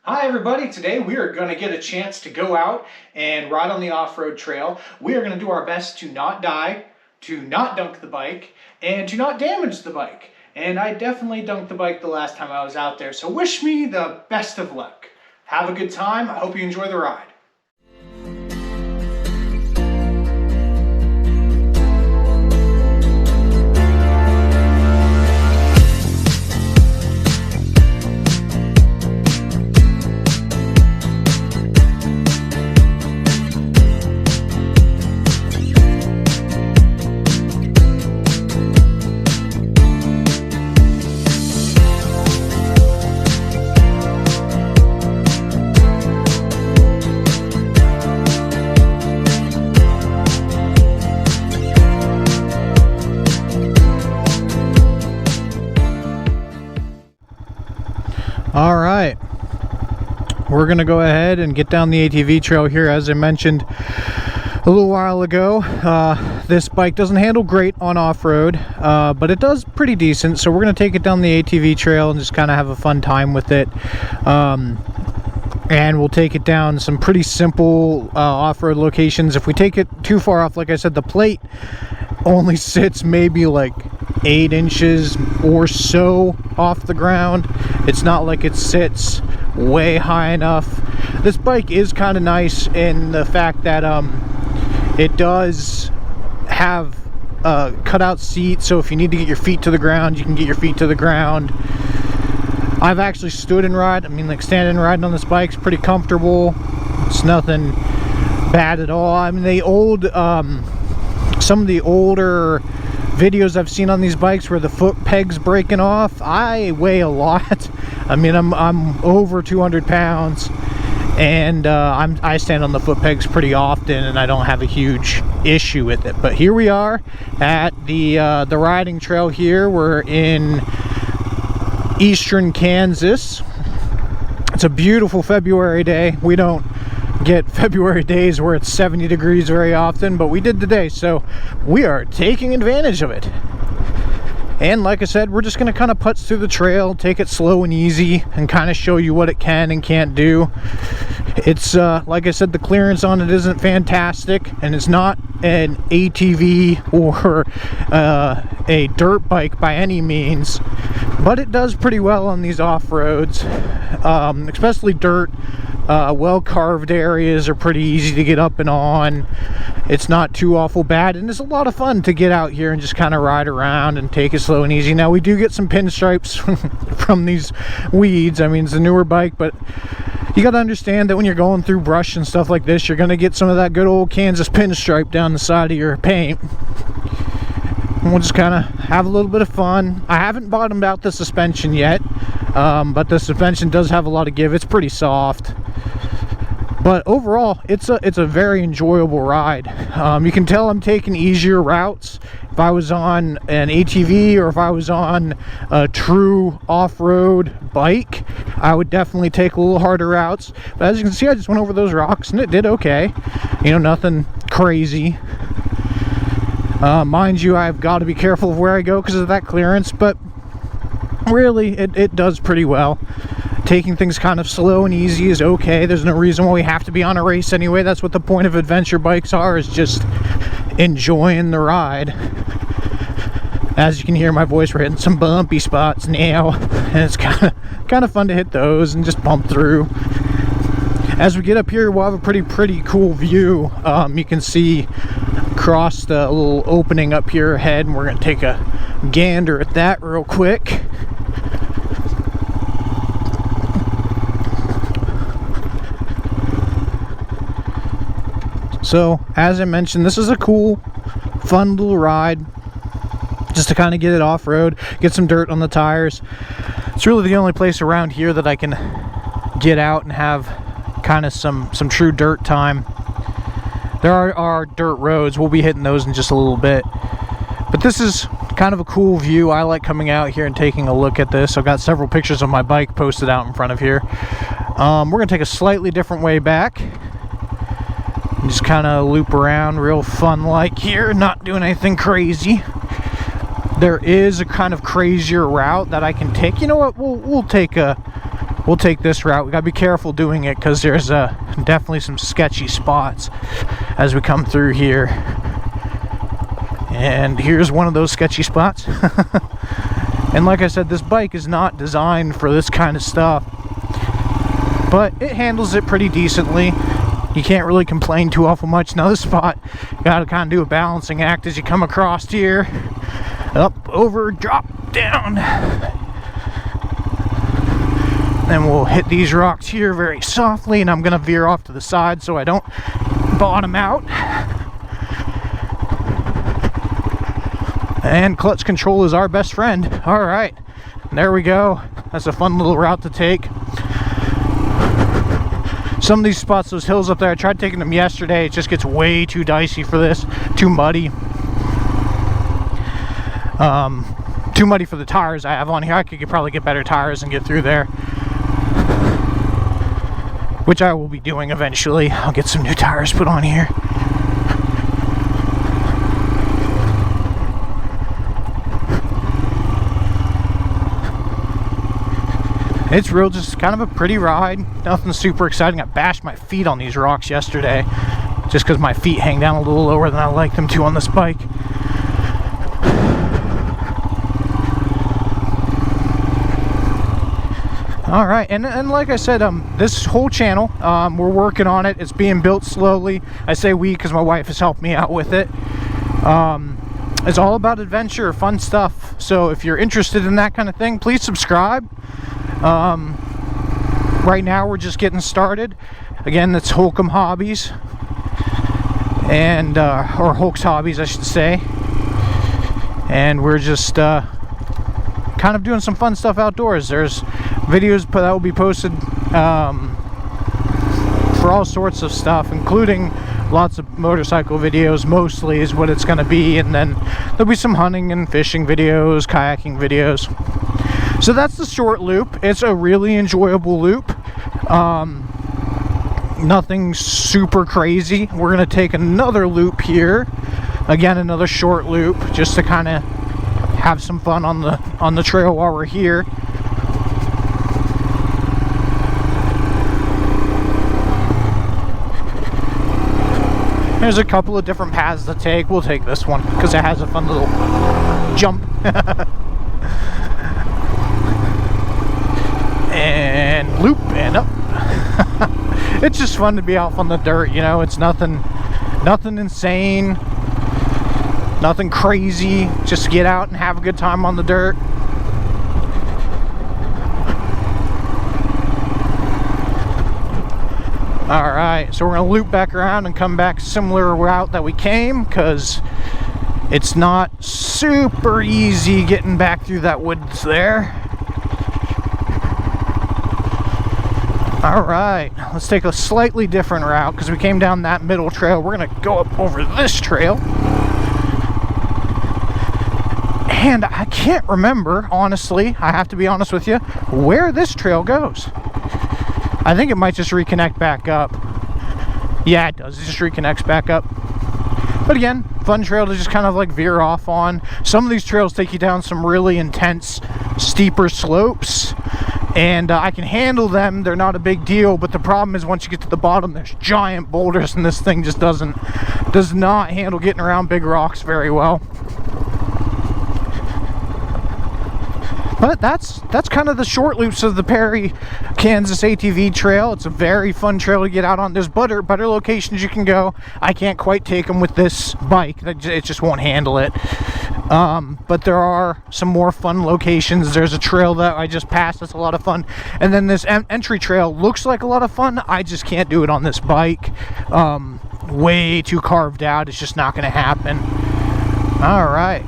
Hi everybody, today we are going to get a chance to go out and ride on the off-road trail. We are going to do our best to not die, to not dunk the bike, and to not damage the bike. And I definitely dunked the bike the last time I was out there, so wish me the best of luck. Have a good time, I hope you enjoy the ride. All right, we're gonna go ahead and get down the ATV trail here. As I mentioned a little while ago, this bike doesn't handle great on off-road, but it does pretty decent, so we're gonna take it down the ATV trail and just kind of have a fun time with it. And we'll take it down some pretty simple off-road locations. If we take it too far off, like I said, the plate only sits maybe like 8 inches or so off the ground. It's not like it sits way high enough. This bike is kind of nice in the fact that it does have a cutout seat, so if you need to get your feet to the ground, you can get your feet to the ground. I've actually stood and ride. I mean, like, standing and riding on this bike's pretty comfortable. It's nothing bad at all. I mean, some of the older videos I've seen on these bikes where the foot peg's breaking off, I weigh a lot. I mean, I'm over 200 pounds, and I stand on the foot pegs pretty often, and I don't have a huge issue with it. But here we are at the riding trail here. We're in eastern Kansas. It's a beautiful February day. We don't get February days where it's 70 degrees very often, but we did today, so we are taking advantage of it. And like I said, we're just going to kind of putz through the trail, take it slow and easy, and kind of show you what it can and can't do. It's like I said, the clearance on it isn't fantastic, and it's not an ATV or a dirt bike by any means, but it does pretty well on these off-roads, especially dirt. Well carved areas are pretty easy to get up and on. It's not too awful bad, and it's a lot of fun to get out here and just kind of ride around and take it slow and easy. Now, we do get some pinstripes from these weeds. I mean, it's a newer bike, but you got to understand that when you're going through brush and stuff like this, you're going to get some of that good old Kansas pinstripe down the side of your paint. And we'll just kind of have a little bit of fun. I haven't bottomed out the suspension yet, but the suspension does have a lot of give. It's pretty soft. But overall, it's a very enjoyable ride. You can tell I'm taking easier routes. If I was on an ATV or if I was on a true off-road bike, I would definitely take a little harder routes. But as you can see, I just went over those rocks and it did okay. You know, nothing crazy. Mind you, I've got to be careful of where I go because of that clearance, but really, it does pretty well. Taking things kind of slow and easy is okay. There's no reason why we have to be on a race anyway. That's what the point of adventure bikes are, is just enjoying the ride. As you can hear my voice, we're hitting some bumpy spots now, and it's kind of fun to hit those and just bump through. As we get up here, we'll have a pretty cool view. You can see across the little opening up here ahead, and we're going to take a gander at that real quick. So, as I mentioned, this is a cool, fun little ride, just to kind of get it off-road, get some dirt on the tires. It's really the only place around here that I can get out and have kind of some true dirt time. There are dirt roads. We'll be hitting those in just a little bit. But this is kind of a cool view. I like coming out here and taking a look at this. I've got several pictures of my bike posted out in front of here. We're going to take a slightly different way back. Just kind of loop around real fun like here, not doing anything crazy. There is a kind of crazier route that I can take. You know what, we'll take a we'll take this route. We gotta be careful doing it because there's definitely some sketchy spots as we come through here. And here's one of those sketchy spots. And like I said, this bike is not designed for this kind of stuff, but it handles it pretty decently. You can't really complain too awful much. Now this spot, you gotta kind of do a balancing act as you come across here. Up, over, drop, down. Then we'll hit these rocks here very softly, and I'm gonna veer off to the side so I don't bottom out. And clutch control is our best friend. All right, there we go. That's a fun little route to take. Some of these spots, those hills up there, I tried taking them yesterday. It just gets way too dicey for this, too muddy. Too muddy for the tires I have on here. I could probably get better tires and get through there, which I will be doing eventually. I'll get some new tires put on here. It's real, just kind of a pretty ride. Nothing super exciting. I bashed my feet on these rocks yesterday just because my feet hang down a little lower than I like them to on this bike. All right, and like I said, this whole channel, we're working on it. It's being built slowly. I say we because my wife has helped me out with it. It's all about adventure, fun stuff. So if you're interested in that kind of thing, please subscribe. Right now we're just getting started. Again, that's Holc Hobbies, and or Holc's Hobbies, I should say. And we're just kind of doing some fun stuff outdoors. There's videos that will be posted for all sorts of stuff, including lots of motorcycle videos. Mostly is what it's going to be, and then there'll be some hunting and fishing videos, kayaking videos. So that's the short loop. It's a really enjoyable loop. Nothing super crazy. We're going to take another loop here. Again, another short loop, just to kind of have some fun on the trail while we're here. There's a couple of different paths to take. We'll take this one because it has a fun little jump. And loop and up. It's just fun to be out on the dirt, you know. It's nothing insane, nothing crazy. Just get out and have a good time on the dirt. All right, so we're gonna loop back around and come back similar route that we came, because it's not super easy getting back through that woods there. All right, let's take a slightly different route because we came down that middle trail. We're gonna go up over this trail. And I can't remember, honestly, I have to be honest with you, where this trail goes. I think it might just reconnect back up. Yeah, it does. It just reconnects back up. But again, fun trail to just kind of like veer off on. Some of these trails take you down some really intense, steeper slopes. And I can handle them. They're not a big deal. But the problem is once you get to the bottom, there's giant boulders. And this thing just does not handle getting around big rocks very well. But that's kind of the short loops of the Perry, Kansas ATV trail. It's a very fun trail to get out on. There's better locations you can go. I can't quite take them with this bike. It just won't handle it. But there are some more fun locations. There's a trail that I just passed that's a lot of fun. And then this entry trail looks like a lot of fun. I just can't do it on this bike. Way too carved out. It's just not going to happen. All right.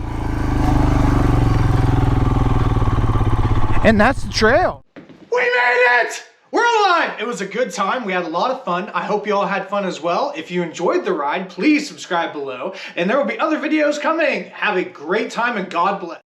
And that's the trail. We made it! We're alive! It was a good time. We had a lot of fun. I hope you all had fun as well. If you enjoyed the ride, please subscribe below. And there will be other videos coming. Have a great time and God bless.